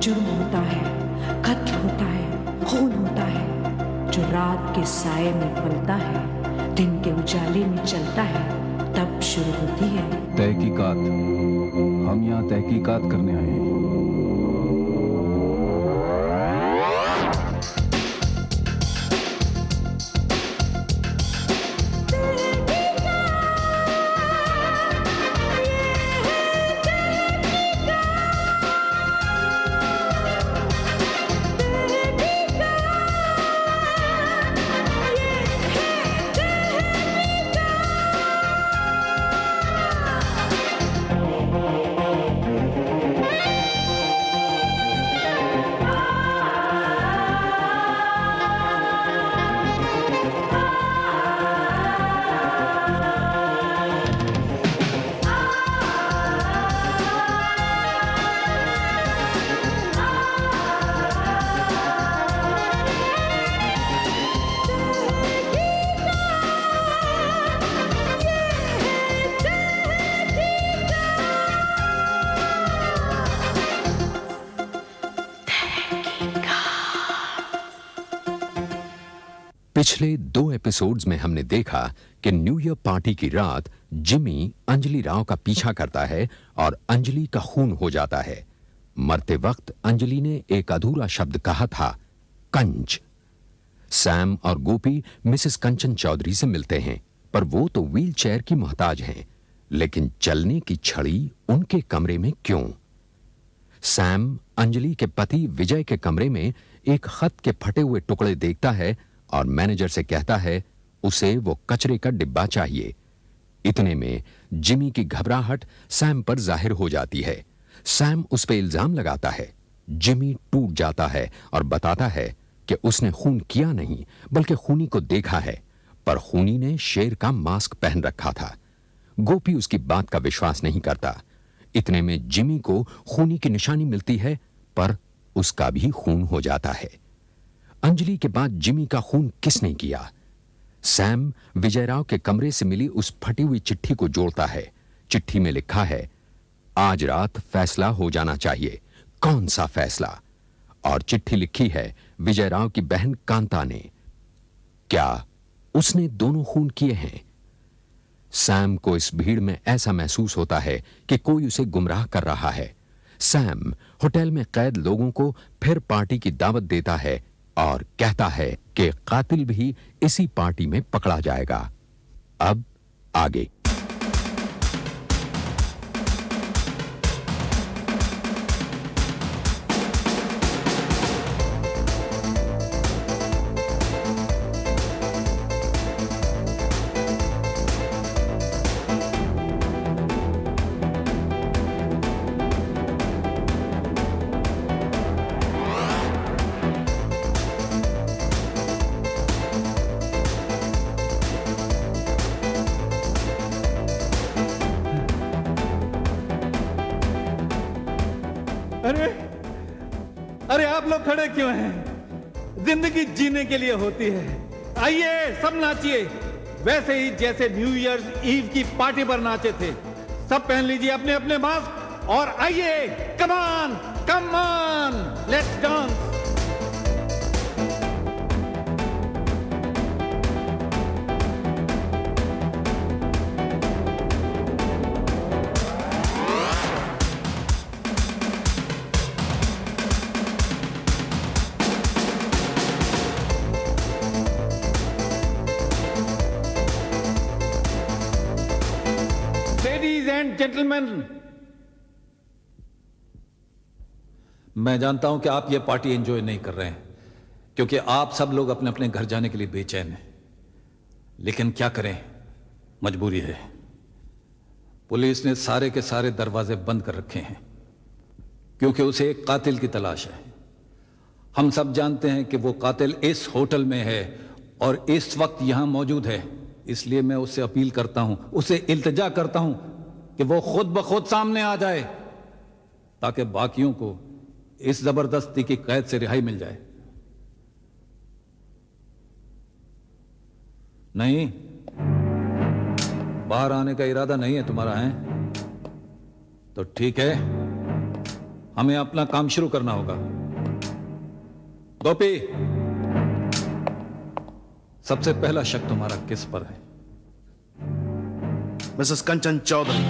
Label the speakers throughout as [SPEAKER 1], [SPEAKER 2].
[SPEAKER 1] जुर्म होता है, कत्ल होता है, खून होता है, जो रात के साए में पलता है, दिन के उजाले में चलता है, तब शुरू होती है
[SPEAKER 2] तहकीकात। हम यहाँ तहकीकात करने आए हैं।
[SPEAKER 3] पिछले 2 एपिसोड्स में हमने देखा कि न्यू ईयर पार्टी की रात जिमी अंजलि राव का पीछा करता है और अंजलि का खून हो जाता है। मरते वक्त अंजलि ने एक अधूरा शब्द कहा था, कंच। सैम और गोपी मिसेस कंचन चौधरी से मिलते हैं, पर वो तो व्हील चेयर की मोहताज हैं, लेकिन चलने की छड़ी उनके कमरे में क्यों? सैम अंजलि के पति विजय के कमरे में एक खत के फटे हुए टुकड़े देखता है और मैनेजर से कहता है उसे वो कचरे का डिब्बा चाहिए। इतने में जिमी की घबराहट सैम पर जाहिर हो जाती है। सैम उस पर इल्जाम लगाता है। जिमी टूट जाता है और बताता है कि उसने खून किया नहीं, बल्कि खूनी को देखा है, पर खूनी ने शेर का मास्क पहन रखा था। गोपी उसकी बात का विश्वास नहीं करता। इतने में जिमी को खूनी की निशानी मिलती है, पर उसका भी खून हो जाता है। अंजलि के बाद जिमी का खून किसने किया? सैम विजयराव के कमरे से मिली उस फटी हुई चिट्ठी को जोड़ता है। चिट्ठी में लिखा है, आज रात फैसला हो जाना चाहिए। कौन सा फैसला? और चिट्ठी लिखी है विजयराव की बहन कांता ने। क्या उसने दोनों खून किए हैं? सैम को इस भीड़ में ऐसा महसूस होता है कि कोई उसे गुमराह कर रहा है। सैम होटल में कैद लोगों को फिर पार्टी की दावत देता है और कहता है कि कातिल भी इसी पार्टी में पकड़ा जाएगा। अब आगे।
[SPEAKER 4] अरे आप लोग खड़े क्यों हैं? जिंदगी जीने के लिए होती है। आइए सब नाचिए, वैसे ही जैसे न्यू ईयर ईव की पार्टी पर नाचे थे। सब पहन लीजिए अपने अपने मास्क और आइए, come on come on, let's dance. Gentleman, मैं जानता हूं कि आप ये पार्टी एंजॉय नहीं कर रहे हैं, क्योंकि आप सब लोग अपने अपने घर जाने के लिए बेचैन हैं। लेकिन क्या करें, मजबूरी है। पुलिस ने सारे के सारे दरवाजे बंद कर रखे हैं, क्योंकि उसे एक कातिल की तलाश है। हम सब जानते हैं कि वो कातिल इस होटल में है और इस वक्त यहां मौजूद है। इसलिए मैं उससे अपील करता हूं, उससे इल्तिजा करता हूं कि वो खुद ब खुद सामने आ जाए, ताकि बाकियों को इस जबरदस्ती की कैद से रिहाई मिल जाए। नहीं, बाहर आने का इरादा नहीं है तुम्हारा, है? तो ठीक है, हमें अपना काम शुरू करना होगा। गोपी, सबसे पहला शक तुम्हारा किस पर है?
[SPEAKER 5] मिसेस कंचन चौधरी।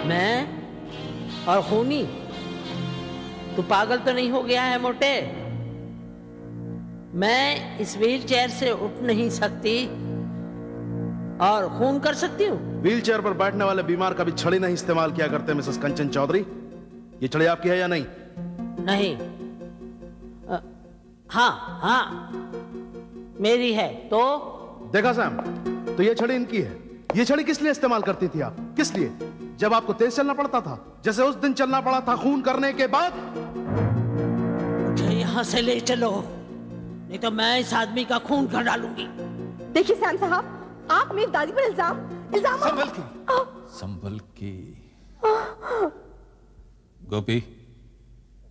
[SPEAKER 6] मैं और खूनी? तू पागल तो नहीं हो गया है मोटे? मैं इस व्हील चेयर से उठ नहीं सकती और खून कर सकती हूँ?
[SPEAKER 5] व्हील चेयर पर बैठने वाले बीमार कभी छड़ी नहीं इस्तेमाल किया करते मिसेस कंचन चौधरी। ये छड़ी आपकी है या नहीं?
[SPEAKER 6] नहीं। हाँ हाँ मेरी है। तो
[SPEAKER 5] देखा सैम, तो ये छड़ी इनकी है। ये छड़ी किस लिए इस्तेमाल करती थी आप? किस लिए? जब आपको तेज चलना पड़ता था, जैसे उस दिन चलना पड़ा था खून करने के बाद।
[SPEAKER 6] मुझे यहाँ से ले चलो, नहीं तो मैं इस आदमी का खून कर डालूंगी।
[SPEAKER 7] देखिए सैम साहब, आप मेरी दादी पर इल्जाम
[SPEAKER 4] संभल के। गोपी,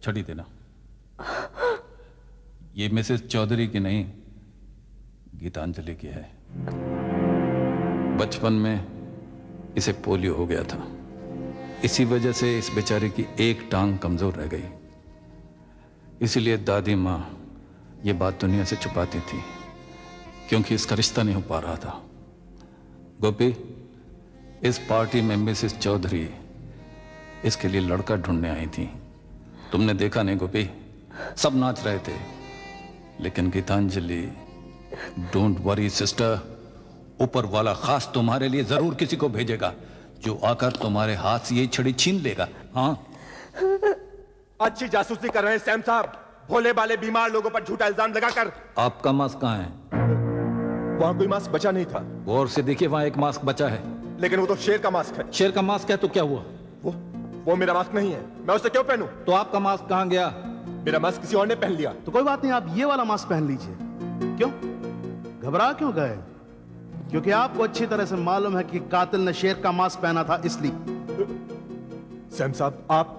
[SPEAKER 4] छड़ी देना। ये मिसेस चौधरी की नहीं, गीतांजलि की है। बचपन में इसे पोलियो हो गया था। इसी वजह से इस बेचारे की एक टांग कमजोर रह गई। इसीलिए दादी माँ ये बात दुनिया से छुपाती थी, क्योंकि इसका रिश्ता नहीं हो पा रहा था। गोपी, इस पार्टी में मिसेस चौधरी इसके लिए लड़का ढूंढने आई थी। तुमने देखा नहीं गोपी, सब नाच रहे थे, लेकिन गीतांजलि, डोंट वरी सिस्टर, ऊपर वाला खास तुम्हारे लिए जरूर किसी को भेजेगा जो आकर तुम्हारे हाथ से ये छड़ी छीन लेगा। हाँ,
[SPEAKER 8] अच्छी जासूसी कर रहे हैं सैम साहब, भोले भाले बीमार लोगों पर झूठा इल्जाम लगाकर।
[SPEAKER 4] आपका मास्क कहाँ है?
[SPEAKER 8] वहां कोई मास्क बचा नहीं था।
[SPEAKER 4] गौर से देखिए, वहां एक मास्क बचा है।
[SPEAKER 8] लेकिन वो तो शेर का मास्क है।
[SPEAKER 4] शेर का मास्क है तो क्या हुआ?
[SPEAKER 8] वो मेरा मास्क नहीं है, मैं उसे क्यों पहनूं?
[SPEAKER 4] तो आपका मास्क कहाँ गया?
[SPEAKER 8] मेरा मास्क किसी और ने पहन लिया।
[SPEAKER 5] तो कोई बात नहीं, आप ये वाला मास्क पहन लीजिए। क्यों घबरा क्यों गए? क्योंकि आपको अच्छी तरह से मालूम है कि कातिल ने शेर का मास्क पहना था, इसलिए।
[SPEAKER 8] सैम साहब, आप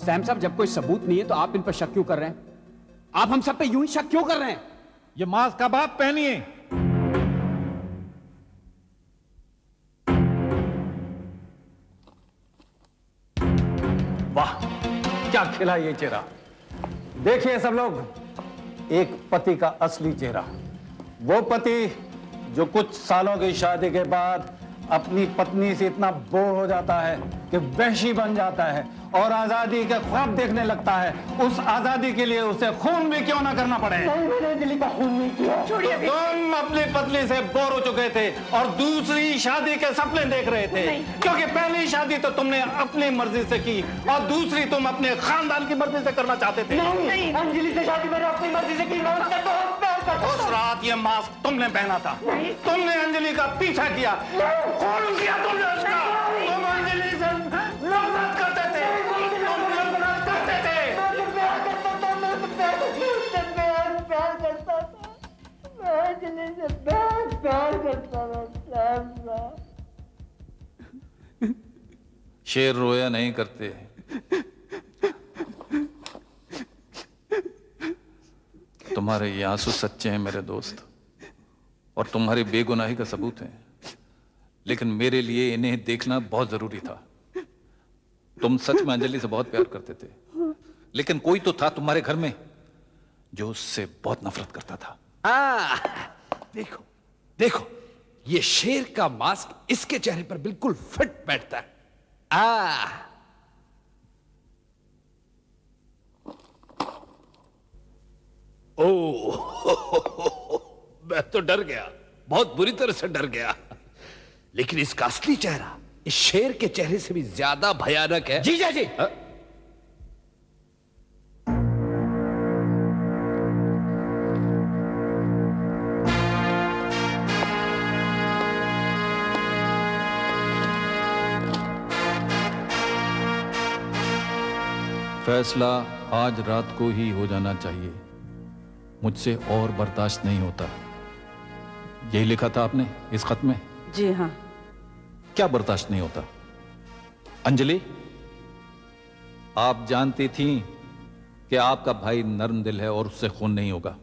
[SPEAKER 9] सैम साहब, जब कोई सबूत नहीं है तो आप इन पर शक क्यों कर रहे हैं? आप हम सब पे यूं ही शक क्यों कर रहे हैं?
[SPEAKER 4] ये मास्क अब आप पहनिए।
[SPEAKER 10] वाह, क्या खिला ये चेहरा। देखिए सब लोग, एक पति का असली चेहरा। वो पति जो कुछ सालों की शादी के बाद अपनी पत्नी से इतना बोर हो जाता है कि वहशी बन जाता है और आजादी के ख्वाब देखने लगता है। उस आजादी के लिए उसे खून भी क्यों ना करना पड़े।
[SPEAKER 7] मैंने दिल्ली का खून नहीं किया। छोड़िए।
[SPEAKER 10] तुम अपनी पत्नी से बोर हो चुके थे और दूसरी शादी के सपने देख रहे थे, क्योंकि पहली शादी तो तुमने अपनी मर्जी से की और दूसरी तुम अपने खानदान की मर्जी से करना चाहते थे।
[SPEAKER 7] नहीं, अंजलि से शादी मैंने अपनी मर्जी से की।
[SPEAKER 10] उस रात ये मास्क तुमने पहना था, तुमने अंजलि का पीछा किया, खून किया तुमने उसका। तुम अंजलि से नफरत करते थे, तुम नफरत करते थे।
[SPEAKER 4] शेर रोया नहीं करते। तुम्हारे ये आंसू सच्चे हैं मेरे दोस्त, और तुम्हारी बेगुनाही का सबूत है। लेकिन मेरे लिए इन्हें देखना बहुत जरूरी था। तुम सच में अंजलि से बहुत प्यार करते थे, लेकिन कोई तो था तुम्हारे घर में जो उससे बहुत नफरत करता था।
[SPEAKER 11] देखो देखो, ये शेर का मास्क इसके चेहरे पर बिल्कुल फिट बैठता है। मैं तो डर गया, बहुत बुरी तरह से डर गया। लेकिन इसका असली चेहरा इस शेर के चेहरे से भी ज्यादा भयानक है।
[SPEAKER 9] जीजा जी,
[SPEAKER 4] फैसला आज रात को ही हो जाना चाहिए, मुझसे और बर्दाश्त नहीं होता। यही लिखा था आपने इस खत में?
[SPEAKER 1] जी हाँ।
[SPEAKER 4] क्या बर्दाश्त नहीं होता? अंजलि, आप जानती थी कि आपका भाई नर्म दिल है और उससे खून नहीं होगा,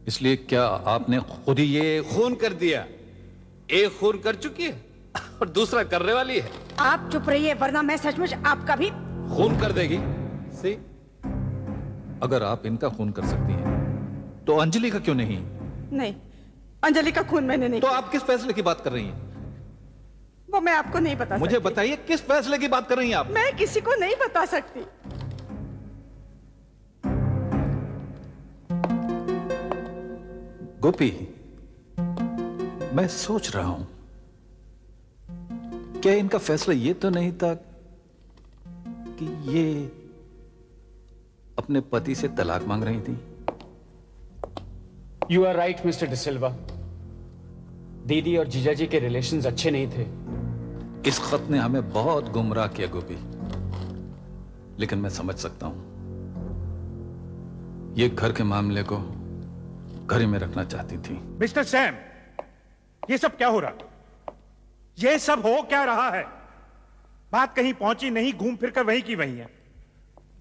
[SPEAKER 4] इसलिए क्या आपने खुद ही ये
[SPEAKER 11] खून कर दिया? एक खून कर चुकी है। और दूसरा करने वाली है।
[SPEAKER 7] आप चुप रहिए वरना मैं सचमुच आपका भी
[SPEAKER 4] खून कर देगी। सी, अगर आप इनका खून कर सकती हैं तो अंजलि का क्यों नहीं?
[SPEAKER 7] नहीं, अंजलि का खून मैंने नहीं
[SPEAKER 4] तो आप किस फैसले की बात कर रही हैं?
[SPEAKER 7] वो मैं आपको नहीं बता
[SPEAKER 4] मुझे
[SPEAKER 7] सकती।
[SPEAKER 4] बताइए किस फैसले की बात कर रही हैं आप?
[SPEAKER 7] मैं किसी को नहीं बता सकती।
[SPEAKER 4] गोपी, मैं सोच रहा हूं क्या इनका फैसला ये तो नहीं था कि ये अपने पति से तलाक मांग रही थी?
[SPEAKER 9] You are right mister D'Silva. दीदी और जीजा जी के रिलेशंस अच्छे नहीं थे।
[SPEAKER 4] इस खत ने हमें बहुत गुमराह किया गोपी, लेकिन मैं समझ सकता हूं ये घर के मामले को घर ही में रखना चाहती थी।
[SPEAKER 8] मिस्टर सैम, ये सब क्या हो रहा? ये सब हो क्या रहा है? बात कहीं पहुंची नहीं, घूम फिर कर वहीं की वहीं है।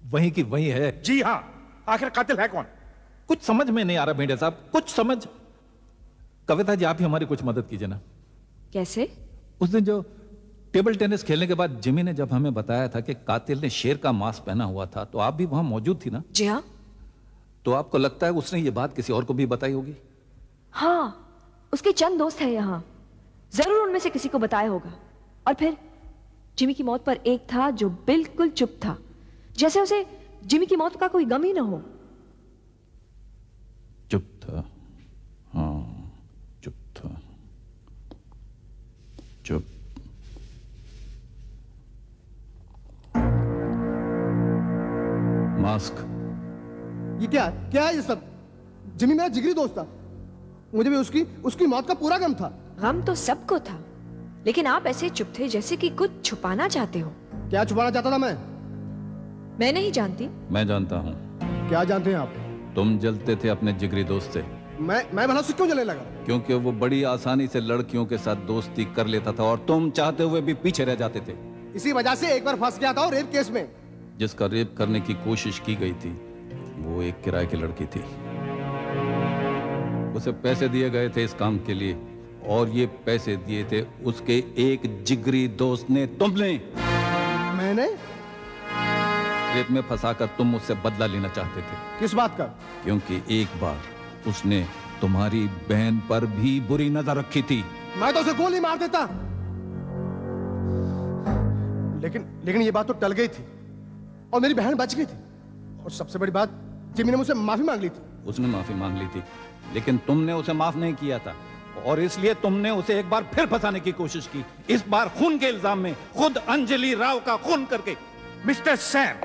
[SPEAKER 4] वहीं की वहीं है।
[SPEAKER 8] जी हां, आखिर कातिल है कौन?
[SPEAKER 4] कुछ समझ में नहीं आ रहा भेड़े साहब, कुछ समझ। कविता जी, आप ही हमारी कुछ मदद कीजिए ना।
[SPEAKER 1] कैसे?
[SPEAKER 4] उस दिन जो टेबल टेनिस खेलने के बाद जिमी ने जब हमें बताया था कि कातिल ने शेर का मांस पहना हुआ था, तो आप भी वहां मौजूद थी ना?
[SPEAKER 1] जी हाँ।
[SPEAKER 4] तो आपको लगता है उसने ये बात किसी और को भी बताई होगी?
[SPEAKER 12] हाँ, उसके चंद दोस्त हैं यहाँ, जरूर उनमें से किसी को बताया होगा। और फिर जिमी की मौत पर एक था जो बिल्कुल चुप था, जैसे उसे जिमी की मौत का कोई गम ही ना हो।
[SPEAKER 4] चुप था, हाँ चुप था, चुप। मास्क।
[SPEAKER 5] ये क्या है ये सब? जिमी मेरा जिगरी दोस्त था, मुझे भी उसकी मौत का पूरा गम था।
[SPEAKER 12] गम तो सबको था, लेकिन आप ऐसे चुप थे जैसे कि कुछ छुपाना चाहते हो।
[SPEAKER 5] क्या छुपाना चाहता था
[SPEAKER 12] मैं नहीं जानती।
[SPEAKER 4] मैं जानता हूं।
[SPEAKER 5] क्या जानते हैं आप?
[SPEAKER 4] तुम जलते थे अपने जिगरी दोस्त से।
[SPEAKER 5] मैं भला उससे क्यों जलने लगा?
[SPEAKER 4] क्योंकि वो बड़ी आसानी से लड़कियों के साथ दोस्ती कर लेता था और तुम चाहते हुए भी पीछे रह जाते थे।
[SPEAKER 5] इसी वजह से एक बार फंस गया था और रेप केस में।
[SPEAKER 4] जिसका रेप करने की कोशिश की गई थी वो एक किराए की लड़की थी। उसे पैसे दिए गए थे इस काम के लिए, और ये पैसे दिए थे उसके एक जिगरी दोस्त ने, तुमने।
[SPEAKER 5] मैंने?
[SPEAKER 4] रेप में फंसाकर तुम उससे बदला लेना चाहते थे।
[SPEAKER 5] किस बात का?
[SPEAKER 4] क्योंकि एक बार उसने तुम्हारी बहन पर भी बुरी नजर रखी थी।
[SPEAKER 5] मैं तो उसे गोली मार देता, लेकिन ये बात तो टल गई थी और मेरी बहन बच गई थी। और सबसे बड़ी बात, जिमी ने मुझसे माफी मांग ली थी।
[SPEAKER 4] उसने माफी मांग ली थी, लेकिन तुमने उसे माफ नहीं किया था, और इसलिए तुमने उसे एक बार फिर फंसाने की कोशिश की, इस बार खून के इल्जाम में, खुद अंजलि राव का खून करके।
[SPEAKER 8] मिस्टर सैम,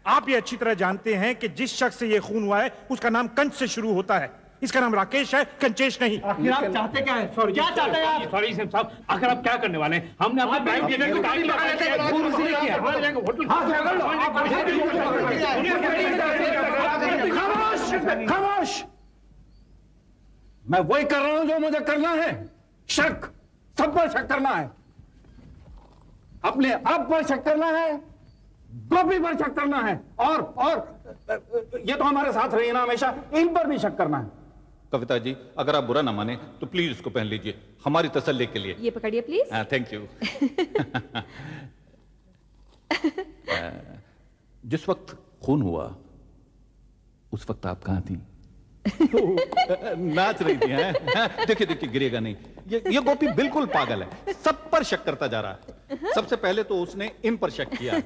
[SPEAKER 8] आप ये अच्छी तरह जानते हैं कि जिस शख्स से ये खून हुआ है उसका नाम कंच से शुरू होता है। इसका नाम राकेश है, कंचेश नहीं।
[SPEAKER 10] आखिर आप चाहते क्या है? सॉरी,
[SPEAKER 7] क्या चाहते हैं आप?
[SPEAKER 10] सॉरी साहब, आखिर आप क्या करने वाले हैं? हमने अपने बैंक डिटेल को गाड़ी लगा लेते हैं, खून उसी ने किया। खामोश! मैं वही कर रहा हूं जो मुझे करना है। शक, सब पर शक करना है। अपने आप पर शक करना है, गोपी पर शक करना है, और ये तो हमारे साथ रही ना हमेशा, इन पर भी शक करना है।
[SPEAKER 4] कविता जी, अगर आप बुरा ना माने तो प्लीज इसको पहन लीजिए, हमारी तसल्ली के लिए।
[SPEAKER 12] ये पकड़िए प्लीज।
[SPEAKER 4] Thank you. जिस वक्त खून हुआ उस वक्त आप कहां थी? नाच रही थी, हैं? देखिए देखिए, गिरेगा नहीं। ये गोपी बिल्कुल पागल है, सब पर शक करता जा रहा है। सबसे पहले तो उसने इन पर शक किया,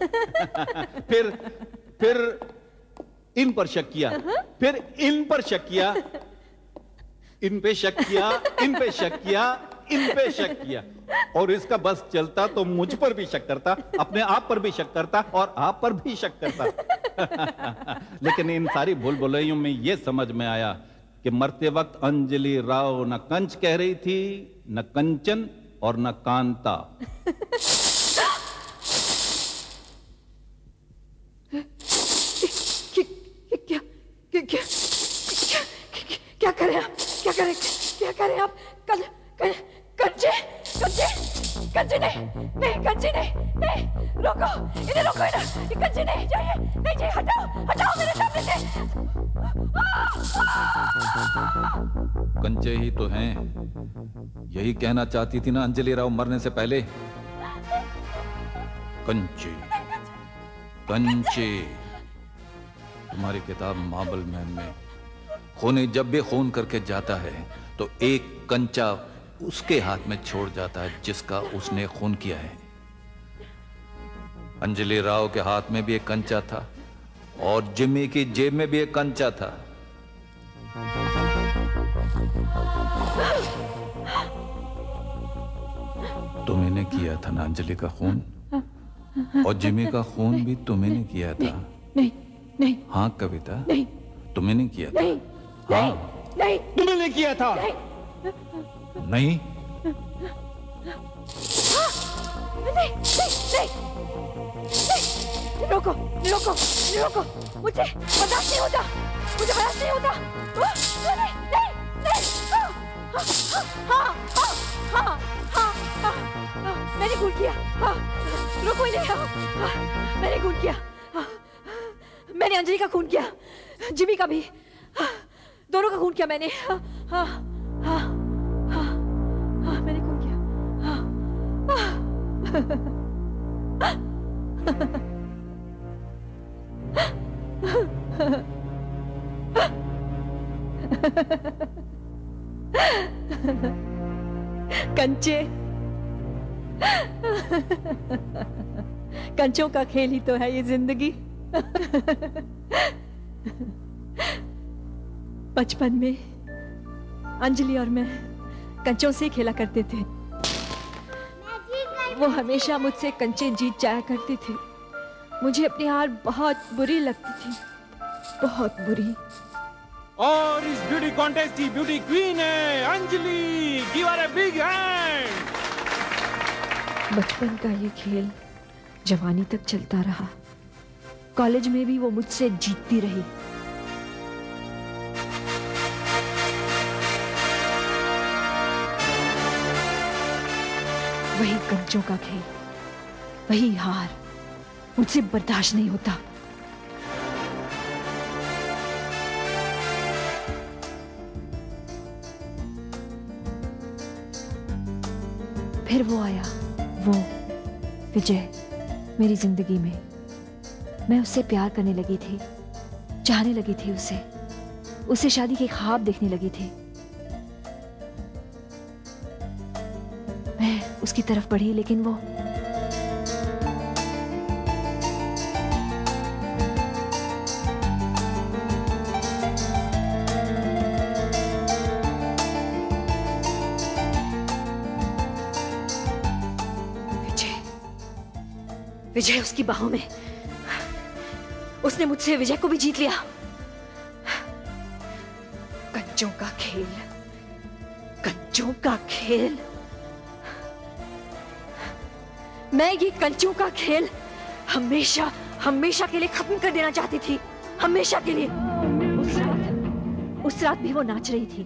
[SPEAKER 4] फिर इन पर शक किया, फिर इन पर शक किया, इन पे शक किया, इन पे शक किया, इन पे शक किया, और इसका बस चलता तो मुझ पर भी शक करता, अपने आप पर भी शक करता, और आप पर भी शक करता। लेकिन इन सारी भूल भुलैयों में यह समझ में आया कि मरते वक्त अंजलि राव न कंच कह रही थी, न कंचन, और न कांता।
[SPEAKER 12] क्या करें आप? क्या करें आप? कंचे, कंचे। कंचे नहीं, नहीं कंचे नहीं, नहीं, रोको, इन्हें रोको इन्हें, ये कंचे नहीं चाहिए, नहीं चाहिए, हटाओ, हटाओ मेरे सामने से।
[SPEAKER 4] कंचे ही तो हैं। यही कहना चाहती थी ना अंजलि राव मरने से पहले। कंचे, कंचे। तुम्हारी किताब मार्बल मैन में खूनी जब भी खून करके जाता है तो एक कंचा उसके हाथ में छोड़ जाता है जिसका उसने खून किया है। अंजलि राव के हाथ में भी एक कंचा था और जिमी की जेब में भी एक कंचा था। तुम्ही ने किया था ना अंजलि का खून, और जिमी का खून भी तुम्ही ने किया था।
[SPEAKER 12] नहीं, नहीं,
[SPEAKER 4] हाँ कविता,
[SPEAKER 12] नहीं,
[SPEAKER 4] तुम्ही ने किया था।
[SPEAKER 12] नहीं,
[SPEAKER 4] हाँ,
[SPEAKER 12] नहीं,
[SPEAKER 9] तुमने किया था।
[SPEAKER 12] नहीं,
[SPEAKER 4] नहीं,
[SPEAKER 12] नहीं, नहीं, नहीं, रोको, रोको, रोको, मुझे बर्दाश्त नहीं होता, मुझे बर्दाश्त नहीं होता। नहीं, नहीं, नहीं, हाँ, हाँ, हाँ, मैंने खून किया, हाँ, रोको इन्हें, हाँ, मैंने खून किया, मैंने अंजलि का खून किया, जिमी का भी, दोनों का खून किया मैंने, हाँ, हाँ, हाँ, हाँ, मैंने खून किया, कंचे, कंचों का खेल ही तो है ये जिंदगी। बचपन में अंजलि और मैं कंचों से खेला करते थे। वो हमेशा मुझसे कंचे जीत जाया करती थी। मुझे अपनी हार बहुत बुरी लगती थी, बहुत बुरी।
[SPEAKER 8] और इस ब्यूटी कॉन्टेस्ट की ब्यूटी क्वीन है Anjali. Give her a big hand.
[SPEAKER 12] बचपन का ये खेल जवानी तक चलता रहा। कॉलेज में भी वो मुझसे जीतती रही। वही कंचों का खेल, वही हार मुझसे बर्दाश्त नहीं होता। फिर वो आया, वो विजय मेरी जिंदगी में। मैं उससे प्यार करने लगी थी, चाहने लगी थी उससे शादी के ख्वाब देखने लगी थी। मैं उसकी तरफ बढ़ी, लेकिन वो विजय उसकी बाहों में। उसने मुझसे विजय को भी जीत लिया। कंचों का खेल, कंचों का खेल। मैं ये कंचों का खेल हमेशा हमेशा के लिए खत्म कर देना चाहती थी, हमेशा के लिए। उस रात भी वो नाच रही थी,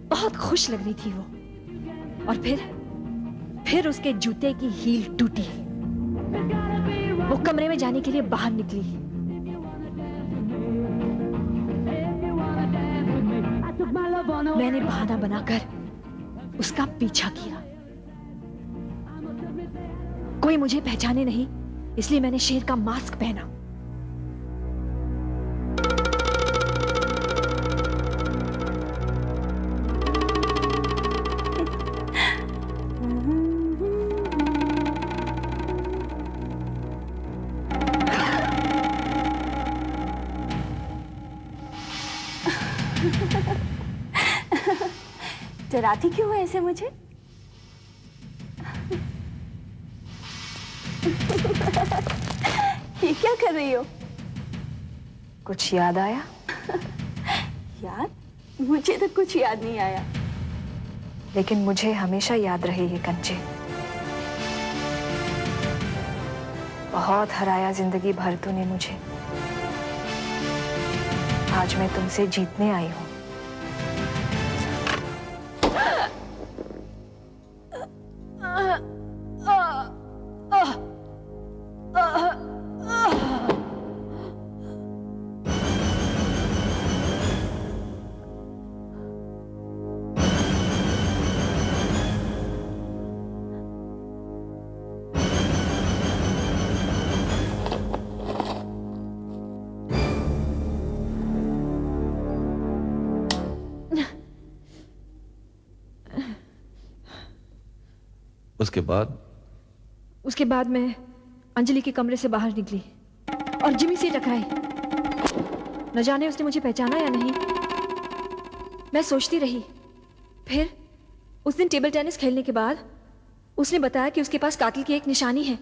[SPEAKER 12] बहुत खुश लग रही थी वो। और फिर उसके जूते की हील टूटी। वो कमरे में जाने के लिए बाहर निकली। मैंने बहाना बनाकर उसका पीछा किया। कोई मुझे पहचाने नहीं, इसलिए मैंने शेर का मास्क पहना।
[SPEAKER 13] डराती क्यों है ऐसे मुझे? ये क्या कर रही हो?
[SPEAKER 12] कुछ याद आया?
[SPEAKER 13] याद? मुझे तो कुछ याद नहीं आया।
[SPEAKER 12] लेकिन मुझे हमेशा याद रहे ये कंचे। बहुत हराया जिंदगी भर तूने मुझे। आज मैं तुमसे जीतने आई हूं।
[SPEAKER 4] उसके बाद?
[SPEAKER 12] उसके बाद मैं अंजलि के कमरे से बाहर निकली और जिमी से टकराई। न जाने उसने मुझे पहचाना या नहीं। मैं सोचती रही। फिर उस दिन टेबल टेनिस खेलने के बाद उसने बताया कि उसके पास कातिल की एक निशानी है।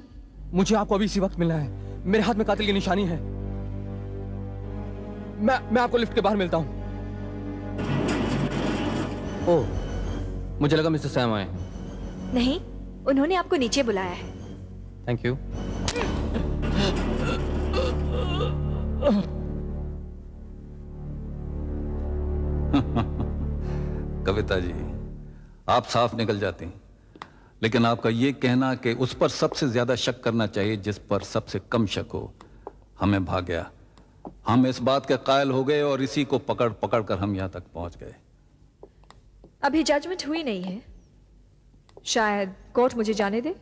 [SPEAKER 14] मुझे आपको अभी इसी वक्त मिलना है। मेरे हाथ में कातिल की निशानी है। मैं आपको लिफ्ट के बाहर मिलता हूं। ओह, मुझे लगा मिस्टर सैम आए।
[SPEAKER 12] नहीं, उन्होंने आपको नीचे बुलाया है।
[SPEAKER 14] Thank you.
[SPEAKER 4] कविता जी, आप साफ निकल जाती हैं, लेकिन आपका ये कहना कि उस पर सबसे ज्यादा शक करना चाहिए जिस पर सबसे कम शक हो, हमें भाग गया। हम इस बात के कायल हो गए और इसी को पकड़ पकड़ कर हम यहां तक पहुंच गए।
[SPEAKER 12] अभी जजमेंट हुई नहीं है। शायद कोर्ट मुझे जाने दे।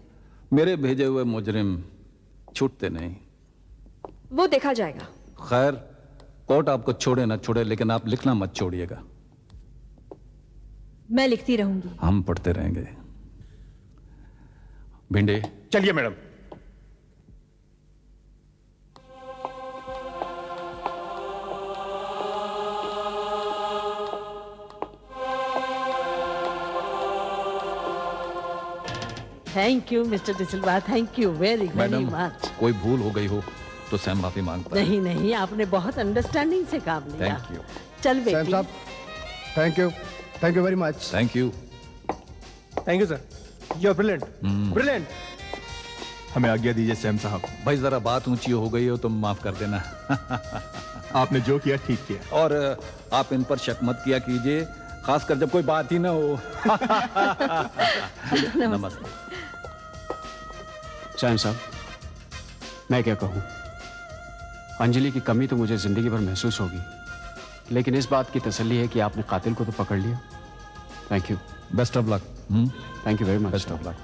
[SPEAKER 4] मेरे भेजे हुए मुजरिम छूटते नहीं।
[SPEAKER 12] वो देखा जाएगा।
[SPEAKER 4] खैर, कोर्ट आपको छोड़े ना छोड़े, लेकिन आप लिखना मत छोड़िएगा।
[SPEAKER 12] मैं लिखती रहूंगी।
[SPEAKER 4] हम पढ़ते रहेंगे। भिंडे,
[SPEAKER 8] चलिए madam.
[SPEAKER 6] Thank you mister D'Silva, thank you very very
[SPEAKER 4] madam,
[SPEAKER 6] much.
[SPEAKER 4] कोई भूल हो गई हो तो सैम माफी मांगता है।
[SPEAKER 6] नहीं नहीं, आपने बहुत अंडरस्टैंडिंग से काम लिया।
[SPEAKER 4] Thank you.
[SPEAKER 6] चल बेटी।
[SPEAKER 5] Thank you very much.
[SPEAKER 4] Thank you.
[SPEAKER 14] Thank you sir, you are brilliant, brilliant.
[SPEAKER 15] हमें आज्ञा दीजिए सैम साहब।
[SPEAKER 4] भाई जरा बात ऊंची हो गई हो तो माफ कर देना।
[SPEAKER 15] आपने जो किया ठीक किया।
[SPEAKER 4] और आप इन पर शक मत किया कीजिए, खासकर जब कोई बात ही ना हो। नमस्ते।
[SPEAKER 9] सैम साहब, मैं क्या कहूं, अंजलि की कमी तो मुझे जिंदगी भर महसूस होगी, लेकिन इस बात की तसल्ली है कि आपने कातिल को तो पकड़ लिया। Thank you.
[SPEAKER 4] Best of luck.
[SPEAKER 9] Thank you very much.
[SPEAKER 4] Best of luck.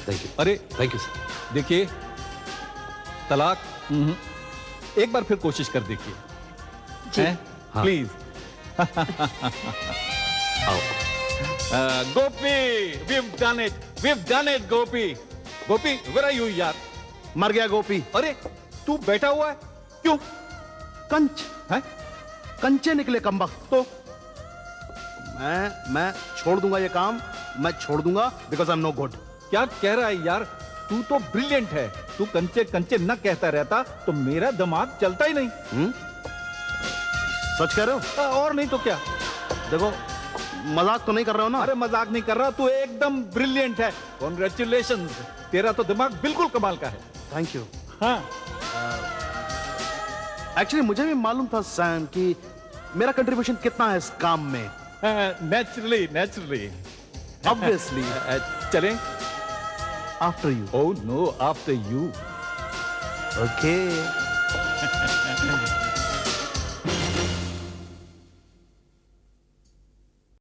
[SPEAKER 11] Thank you.
[SPEAKER 4] अरे
[SPEAKER 11] थैंक यू सर।
[SPEAKER 4] देखिए, तलाक एक बार फिर कोशिश कर देखिए।
[SPEAKER 11] हाँ।
[SPEAKER 4] प्लीज।
[SPEAKER 11] आओ।
[SPEAKER 4] गोपी, we've done it, Gopi. Gopi, where are you यार?
[SPEAKER 5] मर गया गोपी।
[SPEAKER 4] अरे तू बैठा हुआ है क्यों?
[SPEAKER 5] कंच है, कंचे निकले कमबख्त। तो मैं छोड़ दूंगा ये काम, मैं छोड़ दूंगा because I am no good.
[SPEAKER 4] क्या कह रहा है यार? तू तो ब्रिलियंट है। तू कंचे कंचे न कहता रहता तो मेरा दिमाग चलता ही नहीं।
[SPEAKER 5] सच कह रहे हो?
[SPEAKER 4] और नहीं तो क्या।
[SPEAKER 5] देखो, मजाक तो नहीं कर रहे हो ना?
[SPEAKER 4] अरे मजाक नहीं कर रहा, तू एकदम ब्रिलियंट है। कॉन्ग्रेचुलेशंस, तेरा तो दिमाग बिल्कुल कमाल का है।
[SPEAKER 5] Thank you.
[SPEAKER 4] हाँ,
[SPEAKER 5] एक्चुअली मुझे भी मालूम था सैम कि मेरा कंट्रीब्यूशन कितना है इस काम में।
[SPEAKER 4] Naturally
[SPEAKER 5] obviously.
[SPEAKER 4] चलें?
[SPEAKER 5] After you.
[SPEAKER 4] Oh no, after you.
[SPEAKER 5] Okay.